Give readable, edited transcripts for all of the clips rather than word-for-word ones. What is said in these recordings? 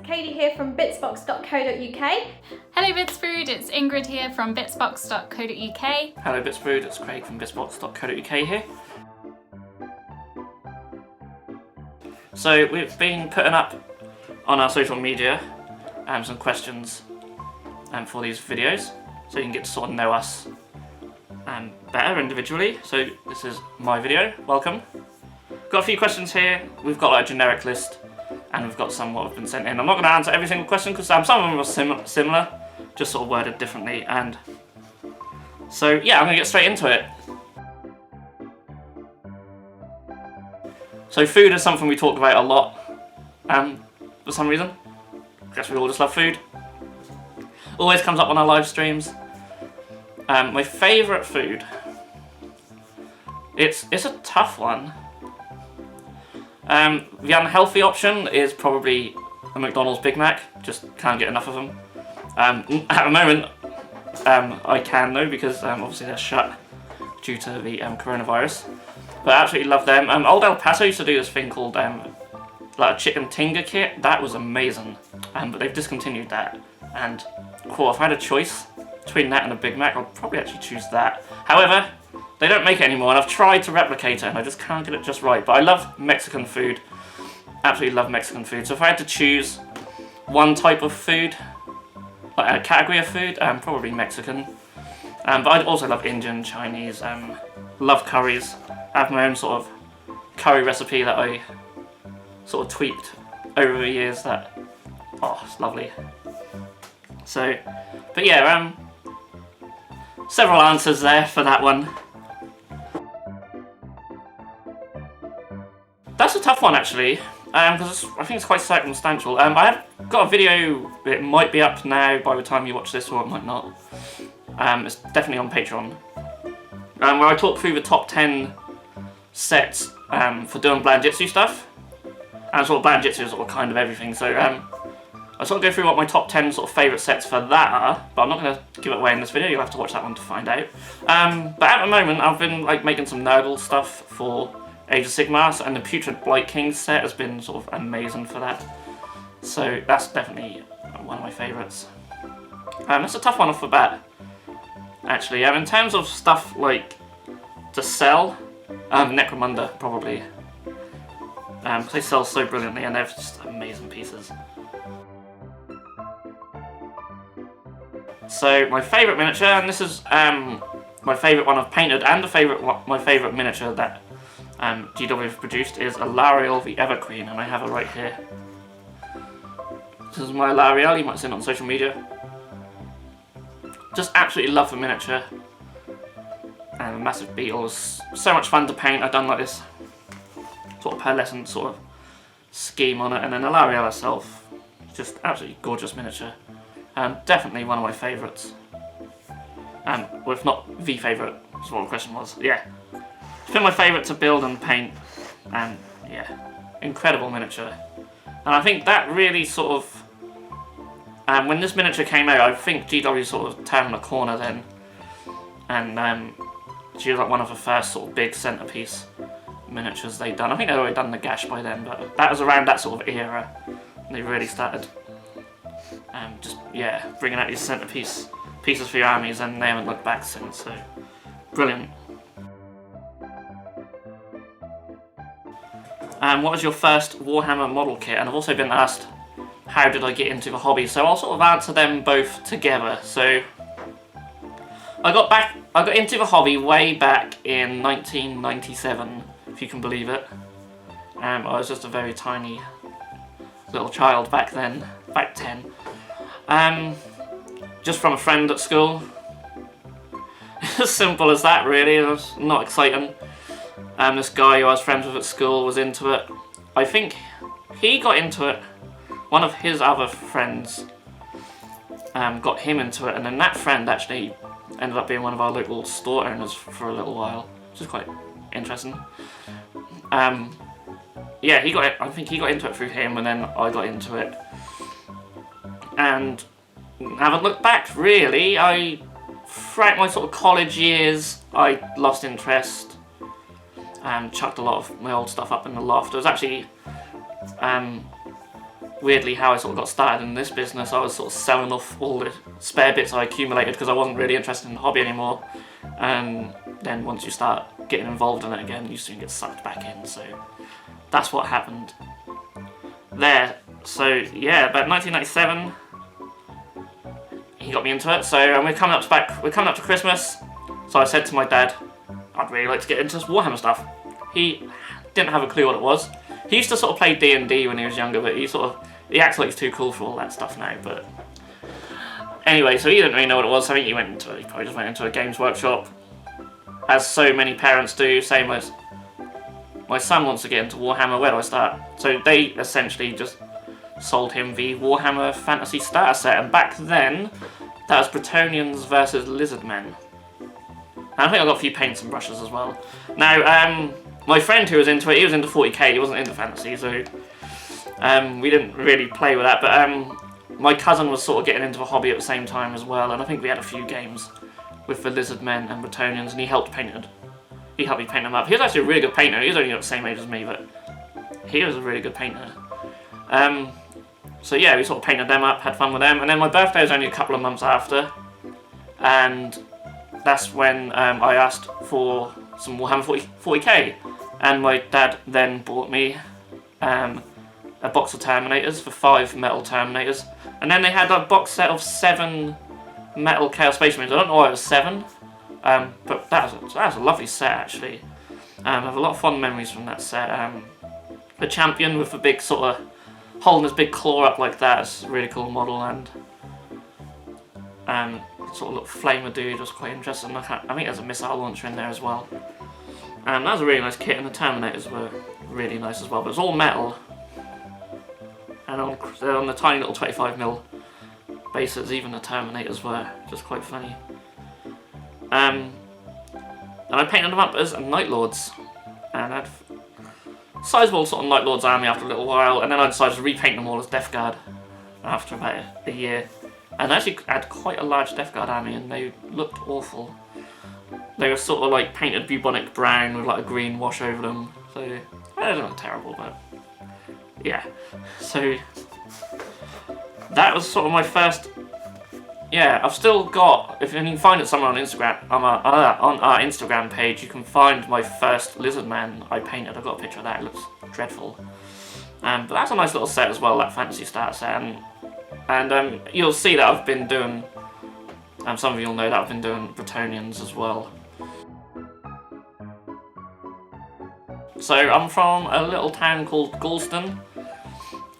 Cadia here from Bitzbox.co.uk. Hello Bitzfood, it's Ingrid here from Bitzbox.co.uk. Hello Bitzfood, it's Craig from Bitzbox.co.uk here. So we've been putting up on our social media some questions for these videos, so you can get to sort of know us better individually. So this is my video, welcome. Got a few questions here. We've got like a generic list and we've got some what have been sent in. I'm not going to answer every single question because some of them are similar, just sort of worded differently. And so yeah, I'm going to get straight into it. So food is something we talk about a lot for some reason. I guess we all just love food. Always comes up on our live streams. My favourite food. It's a tough one. The unhealthy option is probably a McDonald's Big Mac. Just can't get enough of them. At the moment, I can though because obviously they're shut due to the coronavirus. But I absolutely love them. Old El Paso used to do this thing called like a chicken tinga kit. That was amazing. But they've discontinued that. And cool, if I had a choice between that and a Big Mac, I'd probably actually choose that. However, they don't make it anymore, and I've tried to replicate it, and I just can't get it just right. But I love Mexican food. Absolutely love Mexican food. So if I had to choose one type of food, like a category of food, probably Mexican. But I also love Indian, Chinese, love curries. I have my own sort of curry recipe that I sort of tweaked over the years that, oh, it's lovely. So, but yeah, several answers there for that one. That's a tough one actually, because I think it's quite circumstantial. I have got a video, it might be up now by the time you watch this, or it might not. It's definitely on Patreon, where I talk through the top 10 sets for doing Blanjitsu stuff. And sort of Blanjitsu is sort of kind of everything, so I sort of go through what my top 10 sort of favourite sets for that are, but I'm not going to give it away in this video, you'll have to watch that one to find out. But at the moment I've been like making some Nurgle stuff for Age of Sigmar, and the Putrid Blight King set has been sort of amazing for that. So that's definitely one of my favourites. That's a tough one off the bat, actually. In terms of stuff like to sell, Necromunda probably. They sell so brilliantly and they're just amazing pieces. So my favourite miniature, and this is my favourite one I've painted, and my favourite miniature that GW have produced is Alariel the Everqueen, and I have it right here. This is my Alariel, you might have seen it on social media. Just absolutely love the miniature. And a massive beetle was so much fun to paint. I've done like this sort of pearlescent sort of scheme on it, and then Alariel herself, just absolutely gorgeous miniature. Definitely one of my favourites. Well, if not the favourite, that's what the question was. Yeah. It's been my favourite to build and paint, and yeah, incredible miniature. And I think that really sort of, when this miniature came out, I think GW sort of turned a corner then, and she was like one of the first sort of big centrepiece miniatures they'd done. I think they'd already done the Gash by then, but that was around that sort of era. They really started, just yeah, bringing out these centrepiece pieces for your armies, and they haven't looked back since. So brilliant. What was your first Warhammer model kit? And I've also been asked, how did I get into the hobby? So I'll sort of answer them both together. So I got into the hobby way back in 1997, if you can believe it. I was just a very tiny little child back then, back 10. Just from a friend at school. As simple as that, really. It was not exciting. This guy who I was friends with at school was into it. I think he got into it. One of his other friends got him into it, and then that friend actually ended up being one of our local store owners for a little while, which is quite interesting. Yeah, I think he got into it through him, and then I got into it. And haven't looked back, really. Throughout my sort of college years, I lost interest. Chucked a lot of my old stuff up in the loft. It was actually weirdly how I sort of got started in this business. I was sort of selling off all the spare bits I accumulated because I wasn't really interested in the hobby anymore. And then once you start getting involved in it again, you soon get sucked back in. So that's what happened there. So yeah, about 1997, he got me into it. So and we're coming up to Christmas. So I said to my dad, I'd really like to get into this Warhammer stuff. He didn't have a clue what it was. He used to sort of play D&D when he was younger, but he acts like he's too cool for all that stuff now. But anyway, so he didn't really know what it was. I think he probably just went into a games workshop, as so many parents do. Same as my son wants to get into Warhammer. Where do I start? So they essentially just sold him the Warhammer Fantasy starter set, and back then that was Bretonnians versus Lizardmen. And I think I got a few paints and brushes as well. Now, my friend who was into it, he was into 40k, he wasn't into fantasy, so we didn't really play with that. But my cousin was sort of getting into a hobby at the same time as well, and I think we had a few games with the Lizardmen and Bretonnians, and he helped me paint them up. He was actually a really good painter. He was only the same age as me, but he was a really good painter. So yeah, we sort of painted them up, had fun with them, and then my birthday was only a couple of months after, and that's when I asked for some Warhammer 40k, and my dad then bought me a box of Terminators for 5 metal Terminators, and then they had a box set of 7 metal Chaos Space Marines. I don't know why it was 7, but that was a lovely set actually. I have a lot of fond memories from that set. The champion with the big sort of holding his big claw up like that is a really cool model, and sort of little flamer dude was quite interesting. I think there's a missile launcher in there as well. And that was a really nice kit, and the Terminators were really nice as well. But it was all metal, and on the tiny little 25mm bases, even the Terminators were just quite funny. And I painted them up as Night Lords, and I had a sizable sort of Night Lords army after a little while, and then I decided to repaint them all as Death Guard after about a year. And I actually had quite a large Death Guard army, and they looked awful. They were sort of like painted bubonic brown with like a green wash over them, so they didn't look terrible, but yeah. So that was sort of my first. Yeah, I've still got. If you can find it somewhere on Instagram, on our Instagram page, you can find my first Lizardman I painted. I've got a picture of that. It looks dreadful, but that's a nice little set as well. That fantasy starter set, and you'll see that I've been doing. Some of you'll know that I've been doing Bretonnians as well. So I'm from a little town called Galston.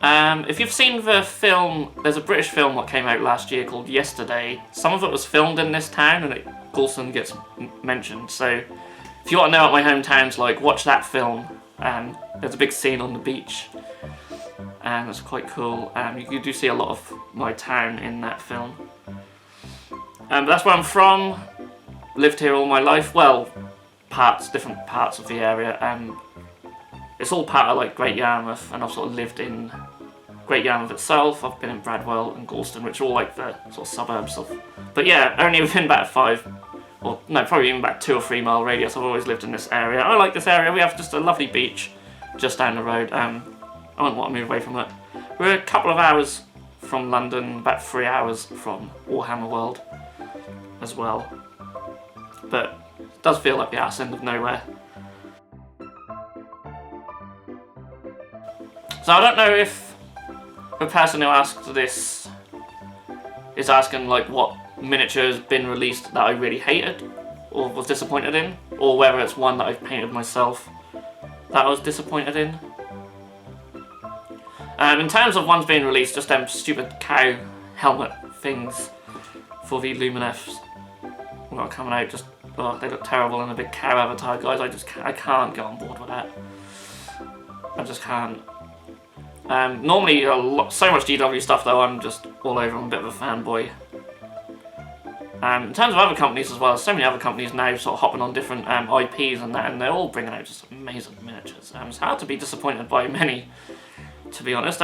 If you've seen the film, there's a British film that came out last year called Yesterday. Some of it was filmed in this town, and Galston gets mentioned. So if you want to know what my hometown's like, watch that film. There's a big scene on the beach, and it's quite cool. You do see a lot of my town in that film. But that's where I'm from. Lived here all my life. Well, different parts of the area. It's all part of like Great Yarmouth, and I've sort of lived in Great Yarmouth itself. I've been in Bradwell and Galston, which are all like the sort of suburbs of. But yeah, only within about probably even about 2 or 3 mile radius. I've always lived in this area. I like this area. We have just a lovely beach just down the road. I don't want to move away from it. We're a couple of hours from London, about 3 hours from Warhammer World as well. But it does feel like the arse end of nowhere. So I don't know if the person who asked this is asking like what miniature has been released that I really hated or was disappointed in, or whether it's one that I've painted myself that I was disappointed in. In terms of ones being released, just them stupid cow helmet things for the Luminefs that are coming out, they look terrible in a big cow avatar, guys. I can't get on board with that. I just can't. Normally, so much GW stuff though, I'm just all over. I'm a bit of a fanboy. In terms of other companies as well, so many other companies now sort of hopping on different IPs and that, and they're all bringing out just amazing miniatures. It's hard to be disappointed by many, to be honest.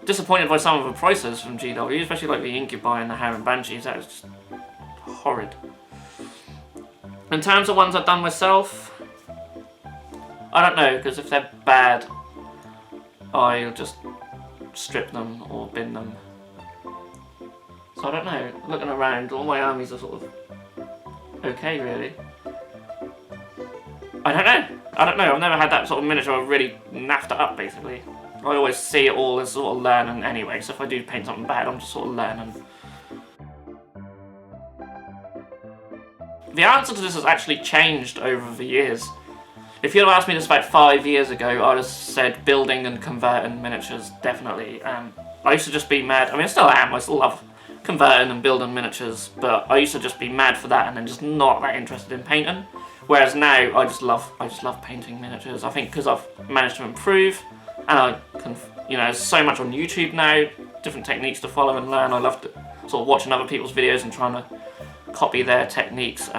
Disappointed by some of the prices from GW, especially like the Incubi and the Harem Banshees. That is just horrid. In terms of ones I've done myself, I don't know, because if they're bad, I'll just strip them or bin them. So I don't know, looking around, all my armies are sort of okay really. I don't know, I've never had that sort of miniature I've really naffed it up basically. I always see it all as sort of learning anyway, so if I do paint something bad, I'm just sort of learning. The answer to this has actually changed over the years. If you'd have asked me this about 5 years ago, I would have said building and converting miniatures, definitely. I used to just be mad, I mean I still am, I still love converting and building miniatures, but I used to just be mad for that and then just not that interested in painting. Whereas now, I just love painting miniatures. I think because I've managed to improve, and I can, you know, there's so much on YouTube now, different techniques to follow and learn. I love to, sort of watching other people's videos and trying to copy their techniques.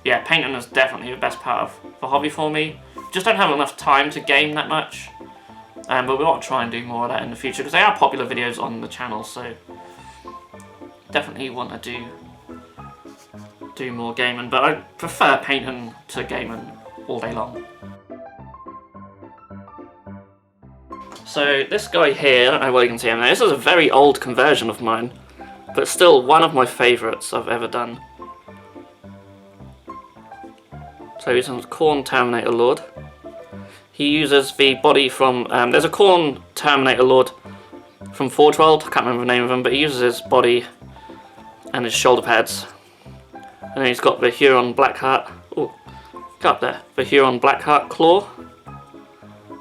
Yeah, painting is definitely the best part of the hobby for me. Just don't have enough time to game that much. But we want to try and do more of that in the future because they are popular videos on the channel, so definitely want to do more gaming, but I prefer painting to gaming all day long. So this guy here, I don't know where you can see him now, this is a very old conversion of mine, but still one of my favourites I've ever done. So he's a Khorne Terminator Lord. He uses the body from, there's a Khorne Terminator Lord from Forge World, I can't remember the name of him, but he uses his body and his shoulder pads. And then he's got the Huron Blackheart, oh, get up there, the Huron Blackheart Claw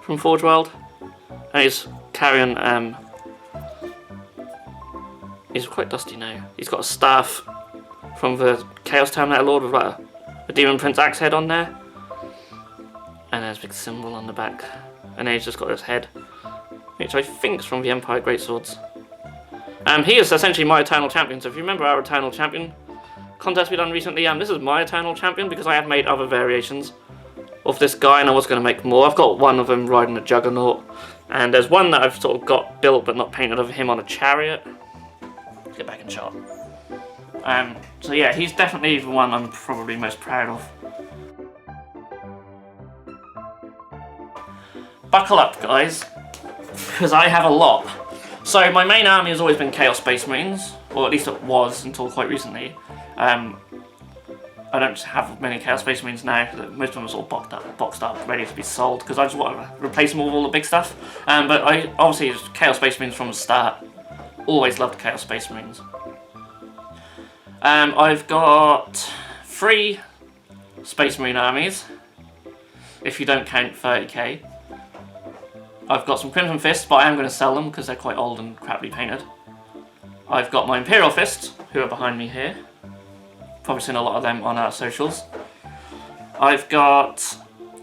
from Forge World. And he's carrying, he's quite dusty now. He's got a staff from the Chaos Terminator Lord with like a Demon Prince axe head on there. And there's a big symbol on the back. And then he's just got his head, which I think is from the Empire Greatswords. He is essentially my Eternal Champion, so if you remember our Eternal Champion contest we done recently, this is my Eternal Champion because I have made other variations of this guy and I was going to make more. I've got one of them riding a Juggernaut, and there's one that I've sort of got built but not painted of him on a chariot. Let's get back in shot. So yeah, he's definitely the one I'm probably most proud of. Buckle up guys, because I have a lot. So my main army has always been Chaos Space Marines, or at least it was until quite recently. I don't have many Chaos Space Marines now, most of them are sort of boxed up, ready to be sold, because I just want to replace them with all the big stuff. But I obviously, Chaos Space Marines from the start, always loved Chaos Space Marines. I've got 3 Space Marine armies, if you don't count 30k. I've got some Crimson Fists, but I am going to sell them because they're quite old and crappily painted. I've got my Imperial Fists, who are behind me here. Probably seen a lot of them on our socials. I've got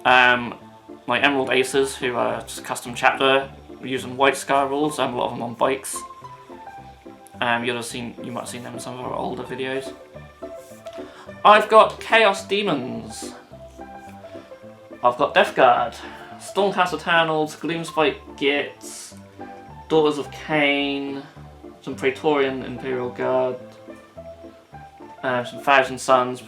my Emerald Aces, who are just custom chapter, using White Scar rules, a lot of them on bikes. You might have seen them in some of our older videos. I've got Chaos Demons. I've got Death Guard, Stormcast Eternals, Gloomspite Gits, Daughters of Cain, some Praetorian Imperial Guard, some Thousand Suns.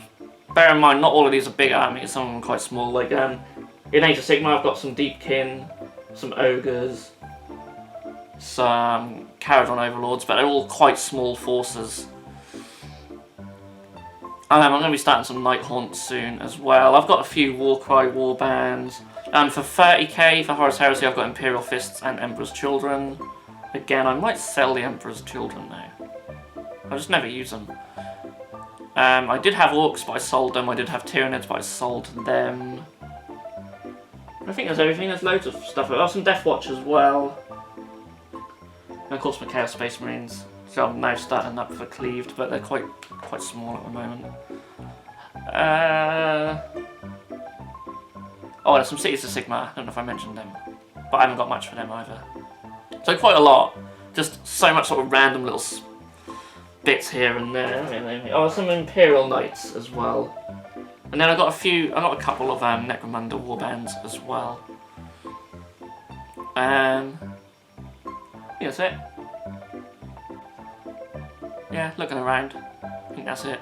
Bear in mind, not all of these are big armies, some of them are quite small. Like in Age of Sigmar, I've got some Deepkin, some Ogres, some Caradron Overlords, but they're all quite small forces. I'm going to be starting some Night Haunts soon as well. I've got a few Warcry warbands. For 30k for Horus Heresy, I've got Imperial Fists and Emperor's Children. Again, I might sell the Emperor's Children now. I just never use them. I did have Orcs, but I sold them. I did have Tyranids, but I sold them. I think that's everything. There's loads of stuff. I've got some Death Watch as well. And of course my Chaos Space Marines. So I'm now starting up for Cleaved, but they're quite small at the moment. Oh, there's some Cities of Sigmar. I don't know if I mentioned them, but I haven't got much for them either. So quite a lot. Just so much sort of random little bits here and there. Oh, some Imperial Knights as well. And then I got a couple of Necromunda warbands as well. I think that's it. Yeah, looking around, I think that's it.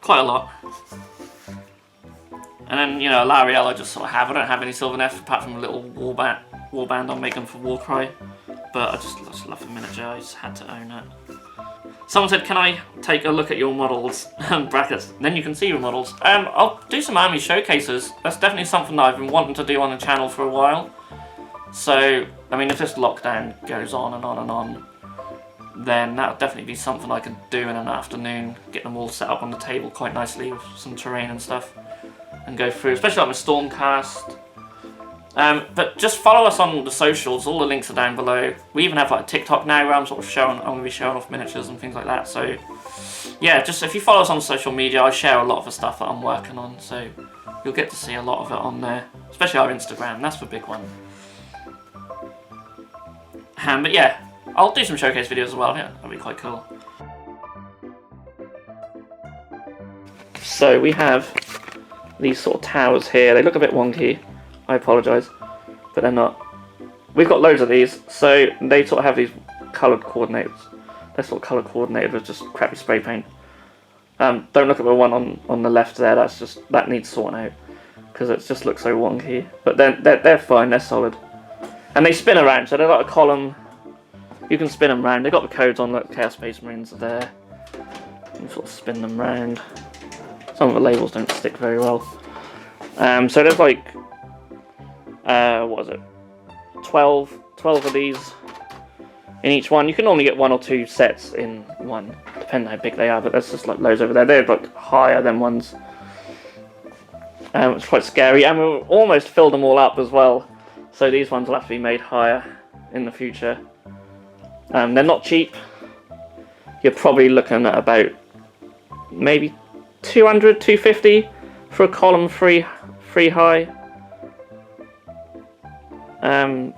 Quite a lot. And then, you know, Lariel I just sort of have. I don't have any Sylvaneth apart from a little warband, warband I'll make them for Warcry, but I just love the miniature, I just had to own it. Someone said, can I take a look at your models? Brackets, then you can see your models. I'll do some army showcases. That's definitely something that I've been wanting to do on the channel for a while. So, I mean, if this lockdown goes on and on and on, then that'll definitely be something I could do in an afternoon, get them all set up on the table quite nicely with some terrain and stuff, and go through, especially like my Stormcast. But just follow us on the socials, all the links are down below. We even have like a TikTok now where I'm going to be showing off miniatures and things like that. So yeah, just if you follow us on social media, I share a lot of the stuff that I'm working on, so you'll get to see a lot of it on there, especially our Instagram, that's the big one. But yeah, I'll do some showcase videos as well, yeah, that'll be quite cool. So we have these sort of towers here, they look a bit wonky, I apologise, but they're not. We've got loads of these, so they sort of have these coloured coordinates. They're sort of colour coordinated with just crappy spray paint. Don't look at the one on the left there, that needs sorting out, because it just looks so wonky. But they're fine, they're solid. And they spin around, so they've got a column, you can spin them around. They've got the codes on, look, Chaos Space Marines are there. You can sort of spin them around. Some of the labels don't stick very well. So there's like, what is it, 12 of these in each one. You can only get 1 or 2 sets in one, depending how big they are, but there's just like loads over there. They're like higher than ones. It's quite scary, and we've almost filled them all up as well. So these ones will have to be made higher in the future. They're not cheap. You're probably looking at about maybe 200, 250 for a column 3 high.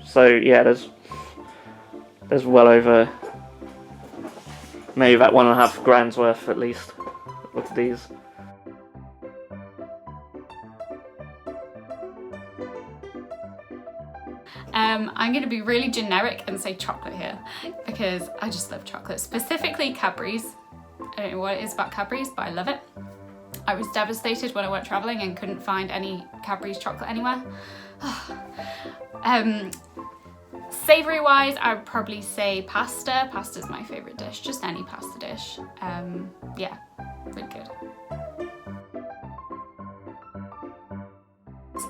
So yeah, there's well over maybe about $1.5 grand's worth at least of these. I'm going to be really generic and say chocolate here, because I just love chocolate, specifically Cadbury's. I don't know what it is about Cadbury's, but I love it. I was devastated when I went travelling and couldn't find any Cadbury's chocolate anywhere. Savoury wise, I would probably say pasta. Pasta's my favourite dish, just any pasta dish. Yeah, really good.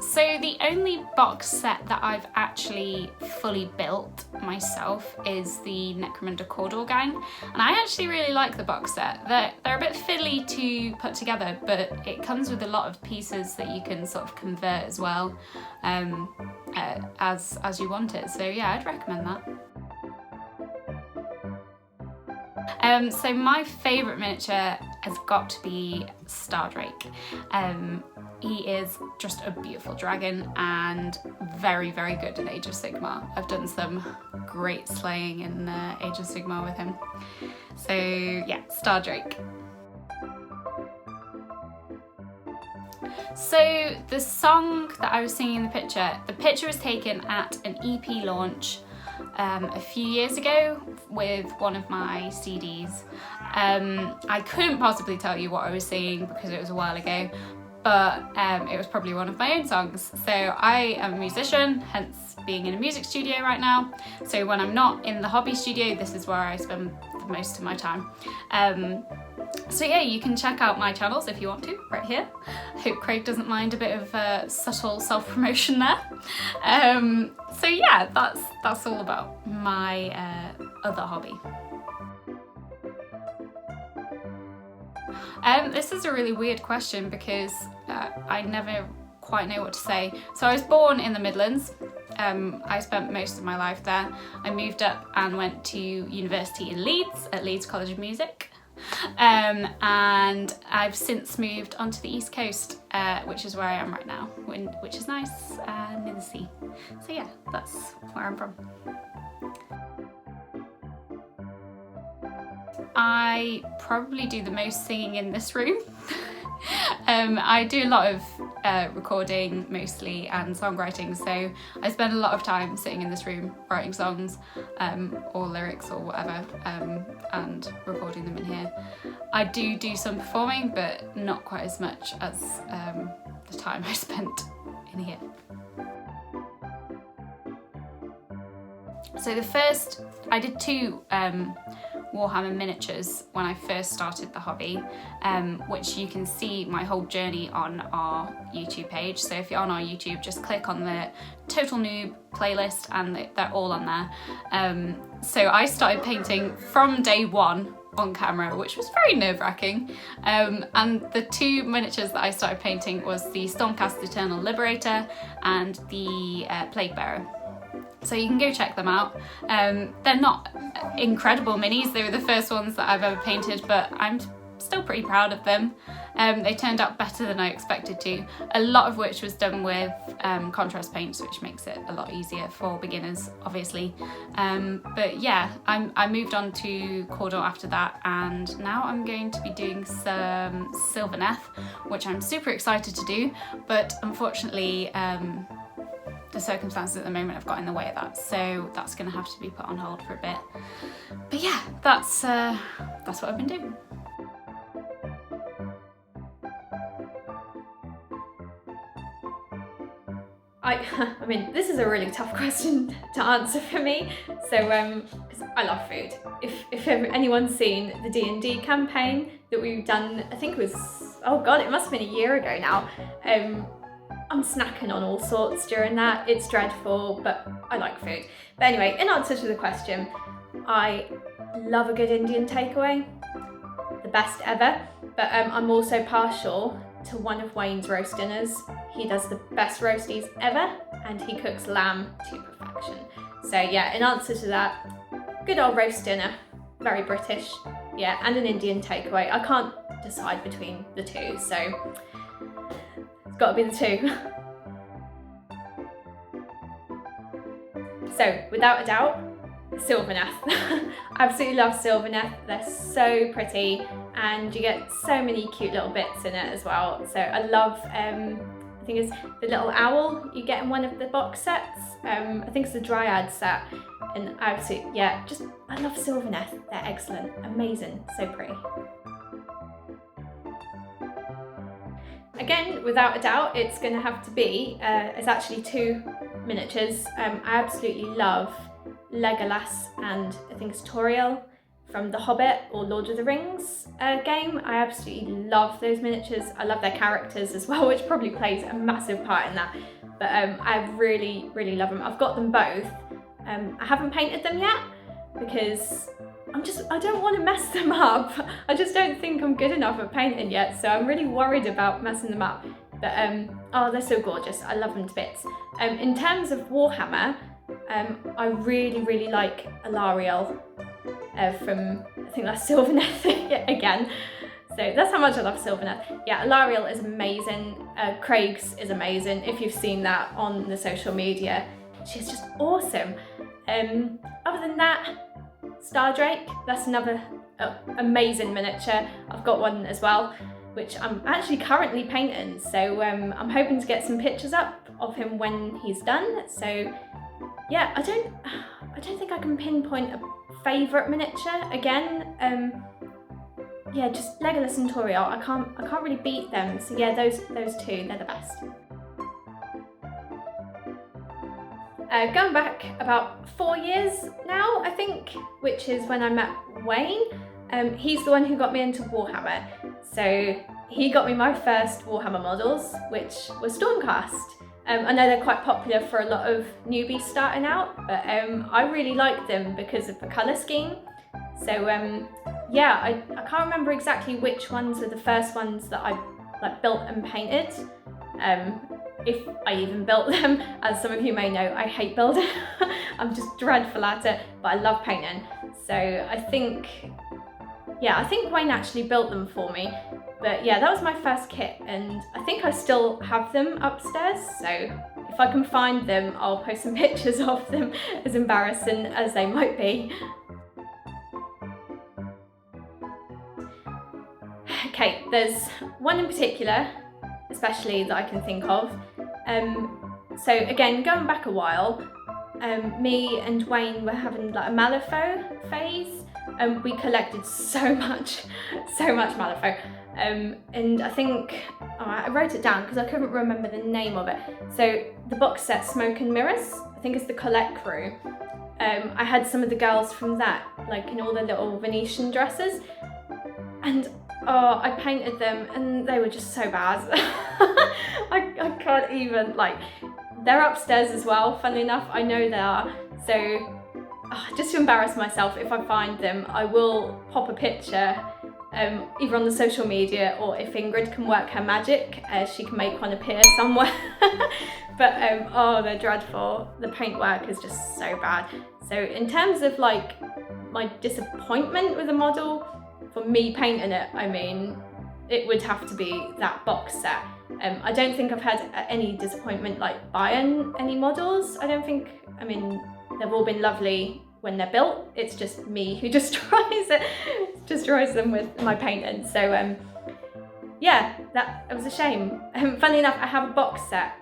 So the only box set that I've actually fully built myself is the Necromunda Cawdor gang, and I actually really like the box set. They're a bit fiddly to put together, but it comes with a lot of pieces that you can sort of convert as well, as you want it. So yeah, I'd recommend that. So my favourite miniature has got to be Stardrake. He is just a beautiful dragon and very, very good in Age of Sigmar. I've done some great slaying in Age of Sigmar with him. So yeah, Stardrake. So the song that I was singing in the picture was taken at an EP launch a few years ago with one of my CDs. I couldn't possibly tell you what I was singing because it was a while ago, but it was probably one of my own songs. So I am a musician, hence being in a music studio right now. So when I'm not in the hobby studio, this is where I spend most of my time. So yeah, you can check out my channels if you want to, right here. I hope Craig doesn't mind a bit of subtle self-promotion there. So yeah, that's all about my other hobby. This is a really weird question because I never quite know what to say. So I was born in the Midlands. I spent most of my life there. I moved up and went to university in Leeds, at Leeds College of Music. And I've since moved onto the East Coast, which is where I am right now, which is nice, near the sea. So yeah, that's where I'm from. I probably do the most singing in this room. I do a lot of recording mostly and songwriting, so I spend a lot of time sitting in this room writing songs or lyrics or whatever, and recording them in here. I do some performing, but not quite as much as the time I spent in here. So I did 2 Warhammer miniatures when I first started the hobby, which you can see my whole journey on our YouTube page. So if you're on our YouTube, just click on the Total Noob playlist and they're all on there. So I started painting from day 1 on camera, which was very nerve-wracking. And the 2 miniatures that I started painting was the Stormcast Eternal Liberator and the Plague Bearer. So you can go check them out. They're not incredible minis, they were the first ones that I've ever painted, but I'm still pretty proud of them. They turned out better than I expected to, a lot of which was done with contrast paints, which makes it a lot easier for beginners, obviously. But yeah, I moved on to Cordon after that, and now I'm going to be doing some Sylvaneth, which I'm super excited to do, but unfortunately the circumstances at the moment have got in the way of that, so that's going to have to be put on hold for a bit. But yeah, that's what I've been doing. I mean, this is a really tough question to answer for me. So, because I love food. If anyone's seen the D&D campaign that we've done, I think it was, oh God, it must have been a year ago now. I'm snacking on all sorts during that. It's dreadful, but I like food. But anyway, in answer to the question, I love a good Indian takeaway, the best ever. But I'm also partial to one of Wayne's roast dinners. He does the best roasties ever, and he cooks lamb to perfection. So yeah, in answer to that, good old roast dinner, very British, yeah, and an Indian takeaway. I can't decide between the 2, so it's got to be the 2. So without a doubt, Sylvaneth. Absolutely love Sylvaneth. They're so pretty, and you get so many cute little bits in it as well. So I love, I think it's the little owl you get in one of the box sets. I think it's the Dryad set, and absolutely, yeah, I love Sylvaneth. They're excellent, amazing, so pretty. Again, without a doubt, it's going to have to be, it's actually 2 miniatures. I absolutely love Legolas and I think it's Tauriel from The Hobbit or Lord of the Rings game. I absolutely love those miniatures. I love their characters as well, which probably plays a massive part in that. But I really, really love them. I've got them both. I haven't painted them yet because I don't want to mess them up. I just don't think I'm good enough at painting yet, so I'm really worried about messing them up. But oh, they're so gorgeous. I love them to bits. In terms of Warhammer, I really, really like Alariel from, I think that's Sylvaneth again. So that's how much I love Sylvaneth. Yeah, Alariel is amazing. Krieg's is amazing. If you've seen that on the social media, she's just awesome. Other than that, Stardrake, that's another amazing miniature. I've got one as well, which I'm actually currently painting. So I'm hoping to get some pictures up of him when he's done. So yeah, I don't think I can pinpoint a favourite miniature again. Yeah, just Legolas and Tauriel. I can't really beat them. So yeah, those 2, they're the best. Going back about 4 years now, I think, which is when I met Wayne. He's the one who got me into Warhammer. So he got me my first Warhammer models, which was Stormcast. I know they're quite popular for a lot of newbies starting out, but I really like them because of the colour scheme. So yeah, I can't remember exactly which ones were the first ones that I built and painted. If I even built them. As some of you may know, I hate building. I'm just dreadful at it, but I love painting. So I think Wayne actually built them for me. But yeah, that was my first kit, and I think I still have them upstairs. So if I can find them, I'll post some pictures of them, as embarrassing as they might be. Okay, there's one in particular, especially that I can think of. So again, going back a while, me and Wayne were having like a Malifaux phase. We collected so much Malifaux. And I think, I wrote it down because I couldn't remember the name of it. So the box set Smoke and Mirrors, I think it's the Collect Crew. I had some of the girls from that, like in all the little Venetian dresses, and I painted them and they were just so bad. I can't even, like, they're upstairs as well, funnily enough, I know they are, so just to embarrass myself, if I find them, I will pop a picture either on the social media, or if Ingrid can work her magic, she can make one appear somewhere. But oh, they're dreadful. The paintwork is just so bad. So in terms of like my disappointment with the model, for me painting it, I mean, it would have to be that box set. I don't think I've had any disappointment like buying any models. I don't think, I mean, they've all been lovely when they're built. It's just me who destroys them with my painting. So yeah, that was a shame. Funnily enough, I have a box set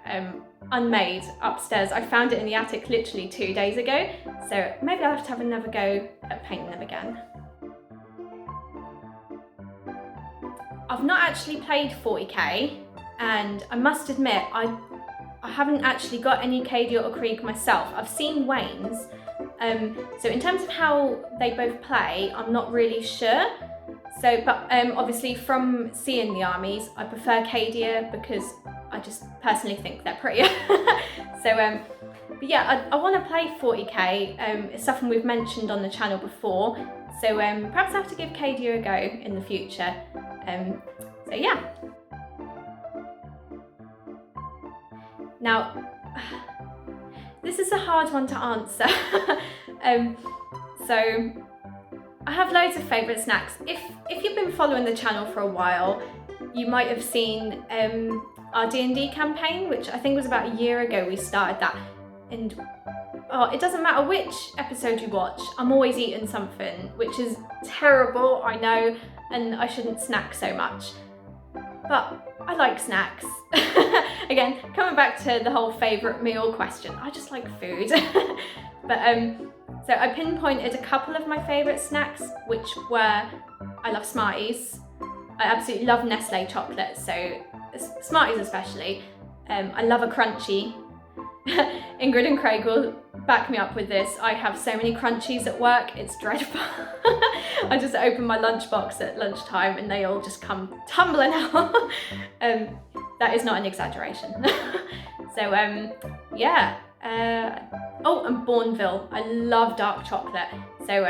unmade upstairs. I found it in the attic literally 2 days ago, so maybe I'll have to have another go at painting them again. I've not actually played 40k, and I must admit I haven't actually got any Cadia or Krieg myself. I've seen Wayne's, so in terms of how they both play, I'm not really sure. So, but obviously from seeing the armies, I prefer Cadia because I just personally think they're prettier. So, but yeah, I want to play 40k. It's something we've mentioned on the channel before. So perhaps I have to give Cadia a go in the future. So yeah. Now, this is a hard one to answer. So I have loads of favourite snacks. If you've been following the channel for a while, you might have seen our D&D campaign, which I think was about a year ago we started that. And oh, it doesn't matter which episode you watch, I'm always eating something, which is terrible, I know, and I shouldn't snack so much. But I like snacks. Again, coming back to the whole favourite meal question, I just like food. But so I pinpointed a couple of my favourite snacks, which were, I love Smarties. I absolutely love Nestle chocolate, so Smarties especially. I love a Crunchie. Ingrid and Craig will back me up with this. I have so many Crunchies at work, it's dreadful. I just open my lunchbox at lunchtime and they all just come tumbling out. That is not an exaggeration. So yeah. Oh, and Bourneville. I love dark chocolate. So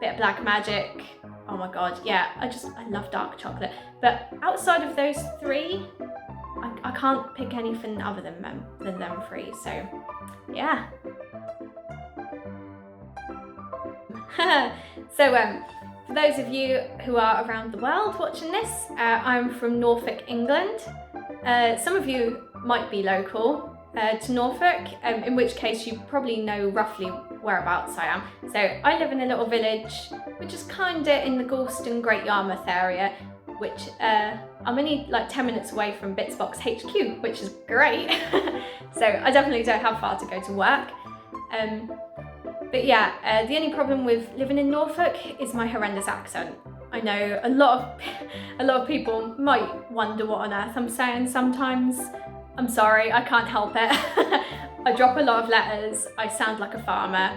bit of black magic. Oh my god, yeah, I love dark chocolate. But outside of those three, I can't pick anything other than them three, so yeah. So for those of you who are around the world watching this, I'm from Norfolk, England. Some of you might be local to Norfolk, in which case you probably know roughly whereabouts I am. So I live in a little village which is kinda in the Galston Great Yarmouth area, which I'm only like 10 minutes away from Bitzbox HQ, which is great. So I definitely don't have far to go to work. But yeah, the only problem with living in Norfolk is my horrendous accent. I know a lot of people might wonder what on earth I'm saying sometimes. I'm sorry, I can't help it. I drop a lot of letters, I sound like a farmer.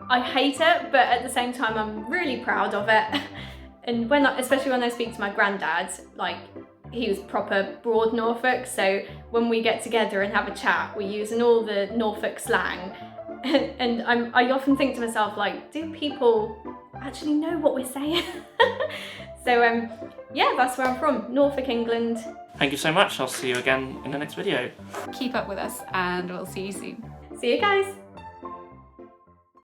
I hate it, but at the same time I'm really proud of it. And especially when I speak to my granddad, like, he was proper broad Norfolk, so when we get together and have a chat, we're using all the Norfolk slang. And I often think to myself, like, do people actually know what we're saying? So yeah, that's where I'm from, Norfolk, England. Thank you so much. I'll see you again in the next video. Keep up with us and we'll see you soon. See you guys.